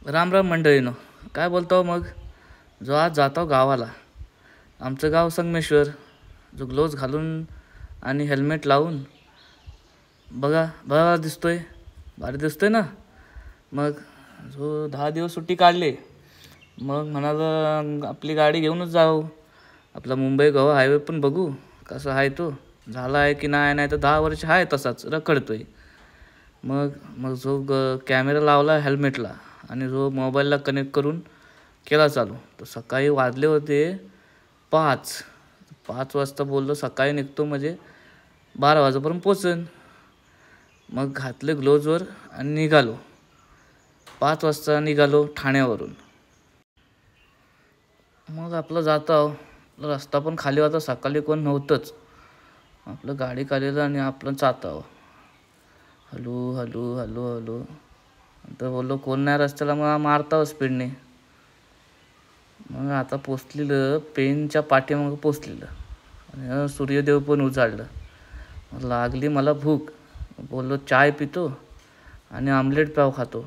राम राम मंडळीनो, काय बोलतो मग. जो आज जातो गावाला, आमचं गाव संगमेश्वर. जो ग्लोव्ज घालून आणि हेल्मेट लावून बघा बघा दिसतोय, भारी दिसतोय ना. मग जो 10 दिवस सुट्टी काढली, मग म्हणाला आपली गाडी घेऊनच जाऊ. आपला मुंबई गोवा हायवे पण बघू कसा आहे तो, झाला आहे की नाही. नाही तर 10 वर्ष आहे तसाच रखडतोय. मग मग जो कॅमेरा लावला हेल्मेटला आणि जो मोबाईलला कनेक्ट करून केला चालू, तर सकाळी वाजले होते 5 वाजता. बोललो सकाळी निघतो म्हणजे 12 वाजेपर्यंत पोचेन. मग घातले ग्लोव्जवर आणि निघालो. 5 वाजता निघालो ठाण्यावरून. मग आपलं जातो, रस्ता पण खाली होता, सकाळी कोण नव्हतंच. आपलं गाडी काढलेलं आणि आपलं जातो. हलू हलू हलू हलू तर बोललो कोण नाही रस्त्याला, मग मारता स्पीडने. मग आता पोचलेलं पेनच्या पाठीमागं पोचलेलं आणि सूर्यदेव पण उजाडलं. लागली मला भूक. बोललो चाय पितो आणि आमलेट पाव खातो.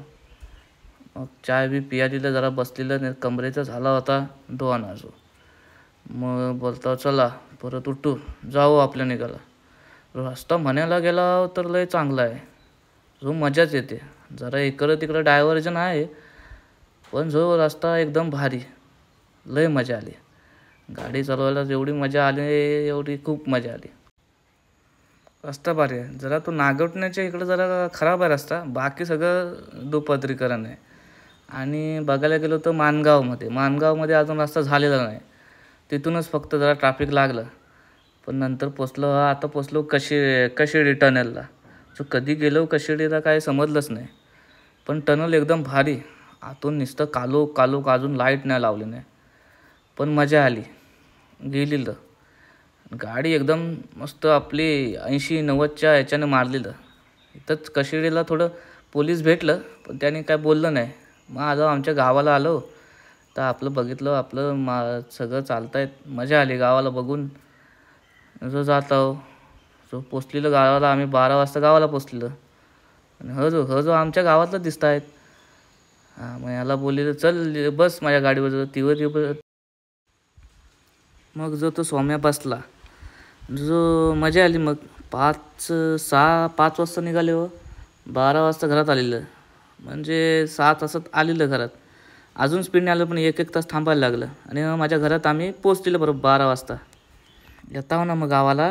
मग चाय बी पिया दिलं, जरा बसलेलं कमरेचा झाला होता दोन जो. मग बोलतो चला परत उठू जाऊ आपल्या निघाला. रस्ता म्हणायला गेला तर लय चांगला आहे, जो मजाच येते. जरा इकडं तिकडं डायव्हर्जन आहे, पण जो रस्ता एकदम भारी, लय मजा आली. गाडी चालवायला जेवढी मजा आली एवढी खूप मजा आली. रस्ता भारी आहे. जरा तो नागवटण्याच्या इकडं जरा खराब आहे रस्ता, बाकी सगळं दुपदरीकरण आहे. आणि बघायला गेलो तर माणगावमध्ये अजून रस्ता झालेला नाही. तिथूनच फक्त जरा ट्रॅफिक लागलं. पण नंतर पोचलो, आता पोचलो कशिडी टनेलला. जो कधी गेलो कशिडीला काय समजलंच नाही. पण टनल एकदम भारी, आतून नुसतं कालोख अजून लाईट नाही लावली नाही, पण मजा आली गेलेलं. गाडी एकदम मस्त आपली 80-90च्या ह्याच्यानं मारलेलं. इथंच कशिडीला थोडं पोलीस भेटलं, पण त्याने काय बोललं नाही. मग आमच्या गावाला आलो तर आपलं बघितलं, आपलं सगळं चालतायत. मजा आली गावाला बघून. जो जातो जो पोचलेलं गावाला, आम्ही 12 वाजता गावाला पोचलेलं. आणि जो आमच्या गावातलं दिसत आहेत. मग याला बोललेलं चल बस माझ्या गाडीवर, तीवर. मग जो तो सौम्या बसला. जो मजा आली. मग 5 वाजता निघाले हो, 12 वाजता घरात आलेलं. म्हणजे 7 तासात आलेलं घरात. अजून स्पीडने आलं, पण 1-1 तास थांबायला लागलं. आणि माझ्या घरात आम्ही पोचलेलं बरोबर 12 वाजता. येता हो ना मग गावाला.